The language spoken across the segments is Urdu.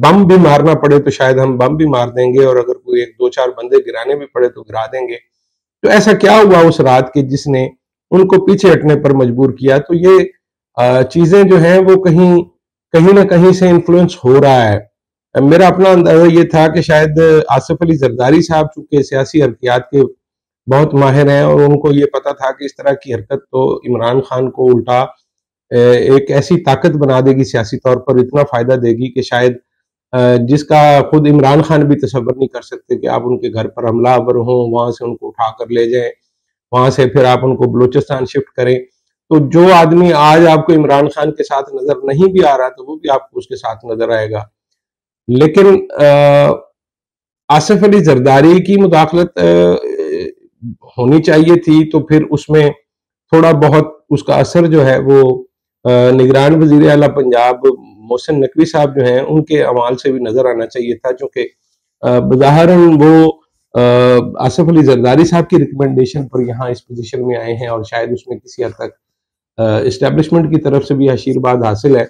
بم بھی مارنا پڑے تو شاید ہم بم بھی مار دیں گے، اور اگر کوئی ایک دو چار بندے گرانے بھی پڑے تو گرا دیں گے. تو ایسا کیا ہوا اس رات کے جس نے ان کو پیچھے ہٹنے پر مجبور کیا؟ تو یہ چیزیں جو ہیں وہ کہیں نہ کہیں سے انفلوئنس ہو رہا ہے. میرا اپنا اندازہ یہ تھا کہ شاید آصف علی زرداری صاحب چونکہ سیاسی حرکیات کے بہت ماہر ہیں، اور ان کو یہ پتا تھا کہ اس طرح کی حرکت تو عمران خان کو الٹا ایک ایسی طاقت بنا دے گی، سیاسی طور پر اتنا فائدہ دے گی کہ شاید جس کا خود عمران خان بھی تصور نہیں کر سکتے کہ آپ ان کے گھر پر حملہ آور ہوں، وہاں سے ان کو اٹھا کر لے جائیں، وہاں سے پھر آپ ان کو بلوچستان شفٹ کریں. تو جو آدمی آج آپ کو عمران خان کے ساتھ نظر نہیں بھی آ رہا تو وہ بھی آپ کو اس کے ساتھ نظر آئے گا. لیکن آصف علی زرداری کی مداخلت ہونی چاہیے تھی، تو پھر اس میں تھوڑا بہت اس کا اثر جو ہے وہ نگران وزیر اعلیٰ پنجاب محسن نقوی صاحب جو ہیں ان کے اعمال سے بھی نظر آنا چاہیے تھا، چونکہ بظاہراً وہ آصف علی زرداری صاحب کی ریکمنڈیشن پر یہاں اس پوزیشن میں آئے ہیں، اور شاید اس میں کسی حد تک اسٹیبلشمنٹ کی طرف سے بھی آشیرواد حاصل ہے.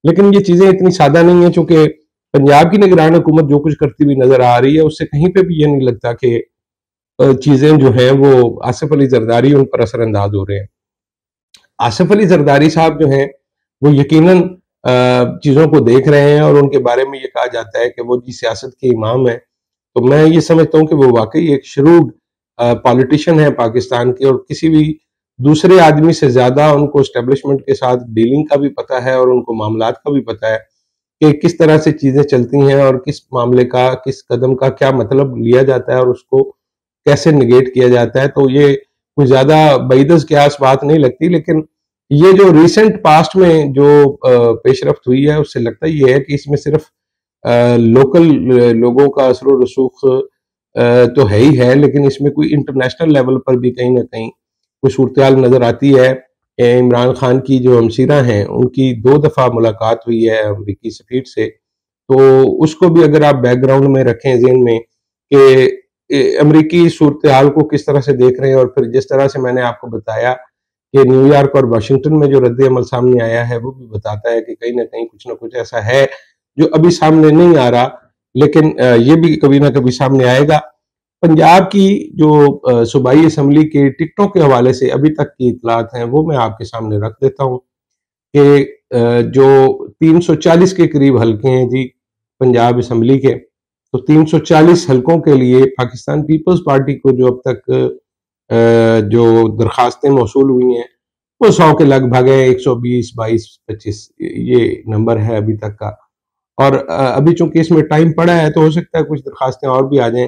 لیکن یہ چیزیں اتنی سادہ نہیں ہیں، چونکہ پنجاب کی نگران حکومت جو کچھ کرتی ہوئی نظر آ رہی ہے اس سے کہیں پہ بھی یہ نہیں لگتا کہ چیزیں جو ہیں وہ آصف علی زرداری ان پر اثر انداز ہو رہے ہیں. آصف علی زرداری صاحب جو ہیں وہ یقیناً چیزوں کو دیکھ رہے ہیں، اور ان کے بارے میں یہ کہا جاتا ہے کہ وہ جی سیاست کے امام ہیں. تو میں یہ سمجھتا ہوں کہ وہ واقعی ایک شروڈ پالیٹیشین ہے پاکستان کے، اور کسی بھی دوسرے آدمی سے زیادہ ان کو اسٹیبلشمنٹ کے ساتھ ڈیلنگ کا بھی پتہ ہے، اور ان کو معاملات کا بھی پتہ ہے کہ کس طرح سے چیزیں چلتی ہیں، اور کس معاملے کا کس قدم کا کیا مطلب لیا جاتا ہے اور اس کو کیسے نگیٹ کیا جاتا ہے. تو یہ کوئی زیادہ بعید قیاس بات نہیں لگتی. لیکن یہ جو ریسنٹ پاسٹ میں جو پیش رفت ہوئی ہے اس سے لگتا یہ ہے کہ اس میں صرف لوکل لوگوں کا اثر و رسوخ تو ہے ہی ہے، لیکن اس میں کوئی انٹرنیشنل لیول پر بھی کہیں نہ کہیں کوئی صورتحال نظر آتی ہے. عمران خان کی جو ہمشیرہ ہیں ان کی 2 دفعہ ملاقات ہوئی ہے امریکی سفیر سے، تو اس کو بھی اگر آپ بیک گراؤنڈ میں رکھیں ذہن میں کہ امریکی صورتحال کو کس طرح سے دیکھ رہے ہیں، اور پھر جس طرح سے میں نے آپ کو بتایا کہ نیو یارک اور واشنگٹن میں جو رد عمل سامنے آیا ہے وہ بھی بتاتا ہے کہ کہیں نہ کہیں کچھ نہ کچھ ایسا ہے جو ابھی سامنے نہیں آ رہا، لیکن یہ بھی کبھی نہ کبھی سامنے آئے گا. پنجاب کی جو صوبائی اسمبلی کے ٹکٹوں کے حوالے سے ابھی تک کی اطلاعات ہیں وہ میں آپ کے سامنے رکھ دیتا ہوں کہ جو 340 کے قریب حلقے ہیں جی پنجاب اسمبلی کے، تو 340 حلقوں کے لیے پاکستان پیپلز پارٹی کو جو اب تک جو درخواستیں موصول ہوئی ہیں وہ 100 کے لگ بھگ ہے، 120 22 25 یہ نمبر ہے ابھی تک کا. اور ابھی چونکہ اس میں ٹائم پڑا ہے تو ہو سکتا ہے کچھ درخواستیں اور بھی آ جائیں،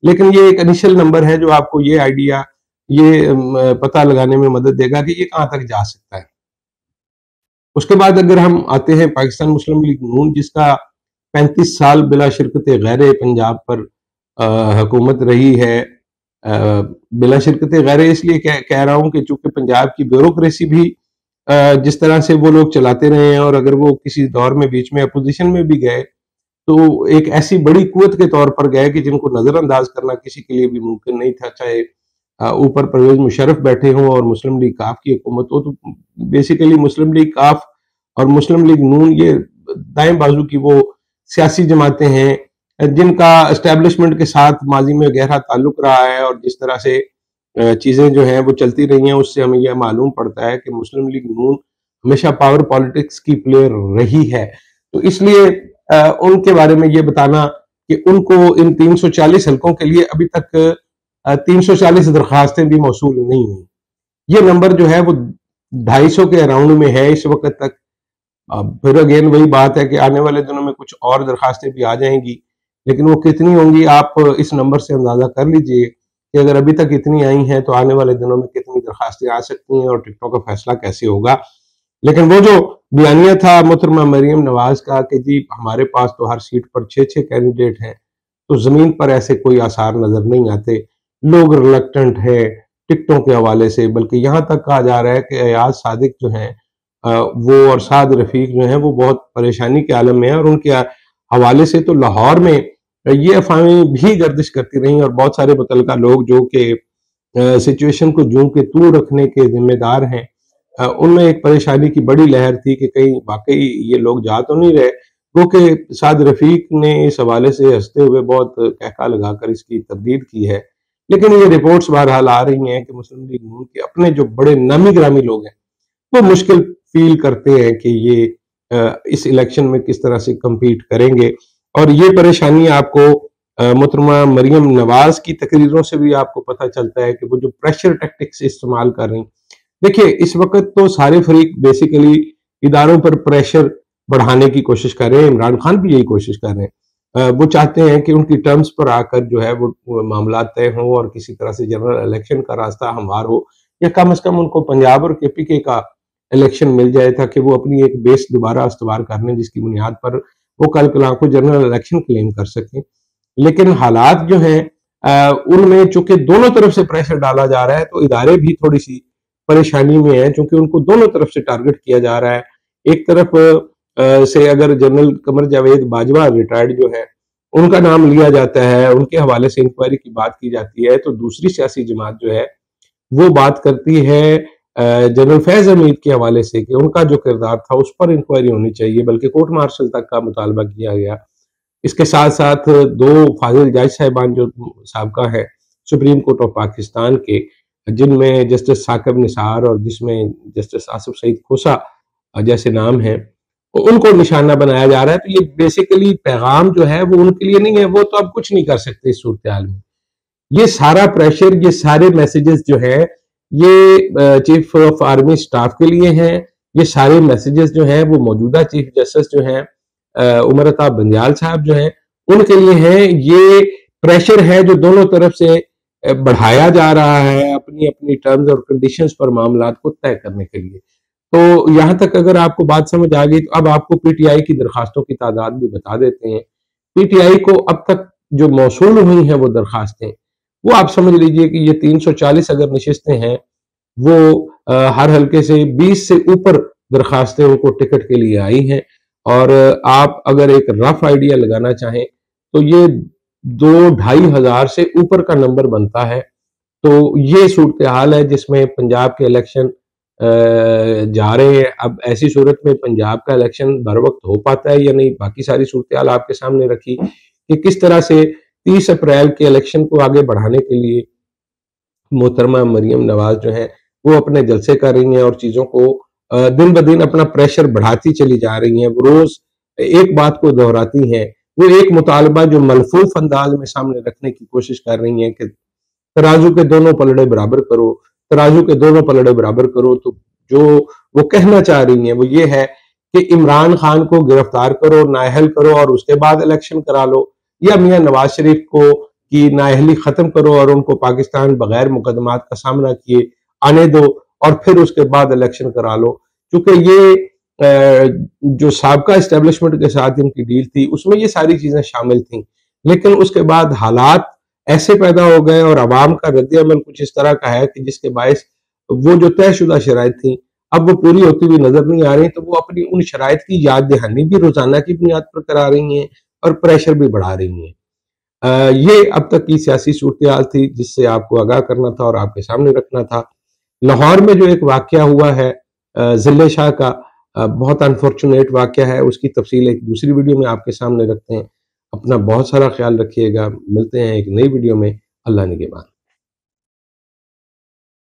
لیکن یہ ایک انیشل نمبر ہے جو آپ کو یہ آئیڈیا یہ پتہ لگانے میں مدد دے گا کہ یہ کہاں تک جا سکتا ہے. اس کے بعد اگر ہم آتے ہیں پاکستان مسلم لیگ نون، جس کا 35 سال بلا شرکت غیر پنجاب پر حکومت رہی ہے. بلا شرکت غیر اس لیے کہہ رہا ہوں کہ چونکہ پنجاب کی بیوروکریسی بھی جس طرح سے وہ لوگ چلاتے رہے ہیں، اور اگر وہ کسی دور میں بیچ میں اپوزیشن میں بھی گئے تو ایک ایسی بڑی قوت کے طور پر گئے کہ جن کو نظر انداز کرنا کسی کے لیے بھی ممکن نہیں تھا، چاہے اوپر پرویز مشرف بیٹھے ہوں اور مسلم لیگ کاف کی حکومت ہو. تو بیسیکلی مسلم لیگ کاف اور مسلم لیگ نون یہ دائیں بازو کی وہ سیاسی جماعتیں ہیں جن کا اسٹیبلشمنٹ کے ساتھ ماضی میں گہرا تعلق رہا ہے، اور جس طرح سے چیزیں جو ہیں وہ چلتی رہی ہیں اس سے ہمیں یہ معلوم پڑتا ہے کہ مسلم لیگ نون ہمیشہ پاور پالیٹکس کی پلیئر رہی ہے. تو اس لیے ان کے بارے میں یہ بتانا کہ ان کو ان 340 حلقوں کے لیے ابھی تک 340 درخواستیں بھی موصول نہیں ہوئی. یہ نمبر جو ہے وہ 250 کے اراؤنڈ میں ہے اس وقت تک. پھر اگین وہی بات ہے کہ آنے والے دنوں میں کچھ اور درخواستیں بھی آ جائیں گی، لیکن وہ کتنی ہوں گی آپ اس نمبر سے اندازہ کر لیجئے کہ اگر ابھی تک اتنی آئی ہیں تو آنے والے دنوں میں کتنی درخواستیں آ سکتی ہیں اور ٹکٹوں کا فیصلہ کیسے ہوگا. لیکن وہ جو بیانیہ تھا محترمہ مریم نواز کا کہ جی ہمارے پاس تو ہر سیٹ پر 6 کینڈیڈیٹ ہیں، تو زمین پر ایسے کوئی آثار نظر نہیں آتے. لوگ ریلیکٹنٹ ہے ٹکٹوں کے حوالے سے، بلکہ یہاں تک کہا جا رہا ہے کہ ایاز صادق جو ہیں وہ اور سعد رفیق جو ہیں وہ بہت پریشانی کے عالم میں ہیں، اور ان کے حوالے سے تو لاہور میں یہ افواہیں بھی گردش کرتی رہیں، اور بہت سارے متعلقہ لوگ جو کہ سچویشن کو جوں کے توں رکھنے کے ذمہ دار ہیں ان میں ایک پریشانی کی بڑی لہر تھی کہ کہیں واقعی یہ لوگ جا تو نہیں رہے. کیونکہ سعد رفیق نے اس حوالے سے ہنستے ہوئے بہت کہکا لگا کر اس کی تردید کی ہے، لیکن یہ رپورٹس بہرحال آ رہی ہیں کہ مسلم لیگ نون کے اپنے جو بڑے نامی گرامی لوگ ہیں وہ مشکل فیل کرتے ہیں کہ یہ اس الیکشن میں کس طرح سے کمپیٹ کریں گے، اور یہ پریشانی آپ کو محترمہ مریم نواز کی تقریروں سے بھی آپ کو پتہ چلتا ہے کہ وہ جو پریشر ٹیکٹکس استعمال کر رہی ہیں۔ دیکھیں اس وقت تو سارے فریق بیسیکلی اداروں پر پریشر بڑھانے کی کوشش کر رہے ہیں، عمران خان بھی یہی کوشش کر رہے ہیں، وہ چاہتے ہیں کہ ان کی ٹرمز پر آ کر جو ہے وہ معاملات طے ہوں اور کسی طرح سے جنرل الیکشن کا راستہ ہموار ہو، یا کم از کم ان کو پنجاب اور کے پی کے کا الیکشن مل جائے تاکہ وہ اپنی ایک بیس دوبارہ استوار کرنے جس کی بنیاد پر وہ کل کلاں کو جنرل الیکشن کلیم کر سکیں۔ لیکن حالات جو ہیں ان میں چونکہ دونوں طرف سے پریشر ڈالا جا رہا ہے تو ادارے بھی تھوڑی سی پریشانی میں ہیں، چونکہ ان کو دونوں طرف سے ٹارگٹ کیا جا رہا ہے۔ ایک طرف سے اگر جنرل قمر جاوید باجوہ ریٹائرڈ جو ہے ان کا نام لیا جاتا ہے، ان کے حوالے سے انکوائری کی بات کی جاتی ہے، تو دوسری سیاسی جماعت جو ہے وہ بات کرتی ہے جنرل فیض حمید کے حوالے سے کہ ان کا جو کردار تھا اس پر انکوائری ہونی چاہیے، بلکہ کورٹ مارشل تک کا مطالبہ کیا گیا۔ اس کے ساتھ ساتھ دو فاضل جج صاحبان جو سابقہ ہے سپریم کورٹ آف پاکستان کے، جن میں جسٹس ثاقب نثار اور جس میں جسٹس آصف سعید کھوسا جیسے نام ہیں، ان کو نشانہ بنایا جا رہا ہے۔ تو یہ بیسیکلی پیغام جو ہے وہ ان کے لیے نہیں ہے، وہ تو اب کچھ نہیں کر سکتے اس صورتحال میں۔ یہ سارا پریشر، یہ سارے میسیجز جو ہیں یہ چیف آف آرمی سٹاف کے لیے ہیں، یہ سارے میسیجز جو ہیں وہ موجودہ چیف جسٹس جو ہیں عمر عطا بنجال صاحب جو ہیں ان کے لیے ہیں۔ یہ پریشر ہے جو دونوں طرف سے بڑھایا جا رہا ہے اپنی اپنی ٹرمز اور کنڈیشنز پر معاملات کو طے کرنے کے لیے۔ تو یہاں تک اگر آپ کو بات سمجھ آ گئی تو اب آپ کو پی ٹی آئی کی درخواستوں کی تعداد بھی بتا دیتے ہیں۔ پی ٹی آئی کو اب تک جو موصول ہوئی ہیں وہ درخواستیں، وہ آپ سمجھ لیجئے کہ یہ 340 اگر نشستیں ہیں، وہ ہر حلقے سے 20 سے اوپر درخواستیں ان کو ٹکٹ کے لیے آئی ہیں، اور آپ اگر ایک رف آئیڈیا لگانا چاہیں تو یہ 2-2.5 ہزار سے اوپر کا نمبر بنتا ہے۔ تو یہ صورتحال ہے جس میں پنجاب کے الیکشن جا رہے ہیں۔ اب ایسی صورت میں پنجاب کا الیکشن بر وقت ہو پاتا ہے یا نہیں، باقی ساری صورتحال آپ کے سامنے رکھی کہ کس طرح سے 30 اپریل کے الیکشن کو آگے بڑھانے کے لیے محترمہ مریم نواز جو ہیں وہ اپنے جلسے کر رہی ہیں اور چیزوں کو دن بدن اپنا پریشر بڑھاتی چلی جا رہی ہیں۔ وہ روز ایک بات کو دہراتی ہیں، وہ ایک مطالبہ جو ملفوف انداز میں سامنے رکھنے کی کوشش کر رہی ہیں کہ ترازو کے دونوں پلڑے برابر کرو، ترازو کے دونوں پلڑے برابر کرو۔ تو جو وہ کہنا چاہ رہی ہیں وہ یہ ہے کہ عمران خان کو گرفتار کرو، نااہل کرو اور اس کے بعد الیکشن کرا لو، یا میاں نواز شریف کو کی نااہلی ختم کرو اور ان کو پاکستان بغیر مقدمات کا سامنا کیے آنے دو اور پھر اس کے بعد الیکشن کرا لو۔ چونکہ یہ جو سابقہ اسٹیبلشمنٹ کے ساتھ ان کی ڈیل تھی اس میں یہ ساری چیزیں شامل تھیں، لیکن اس کے بعد حالات ایسے پیدا ہو گئے اور عوام کا رد عمل کچھ اس طرح کا ہے کہ جس کے باعث وہ جو طے شدہ شرائط تھیں اب وہ پوری ہوتی ہوئی نظر نہیں آ رہی، تو وہ اپنی ان شرائط کی یاد دہانی بھی روزانہ کی بنیاد پر کرا رہی ہیں اور پریشر بھی بڑھا رہی ہیں۔ یہ اب تک کی سیاسی صورتحال تھی جس سے آپ کو آگاہ کرنا تھا اور آپ کے سامنے رکھنا تھا۔ لاہور میں جو ایک واقعہ ہوا ہے ضلع شاہ کا، بہت انفارچونیٹ واقعہ ہے، اس کی تفصیل ایک دوسری ویڈیو میں آپ کے سامنے رکھتے ہیں۔ اپنا بہت سارا خیال رکھیے گا، ملتے ہیں ایک نئی ویڈیو میں۔ اللہ نگہبان۔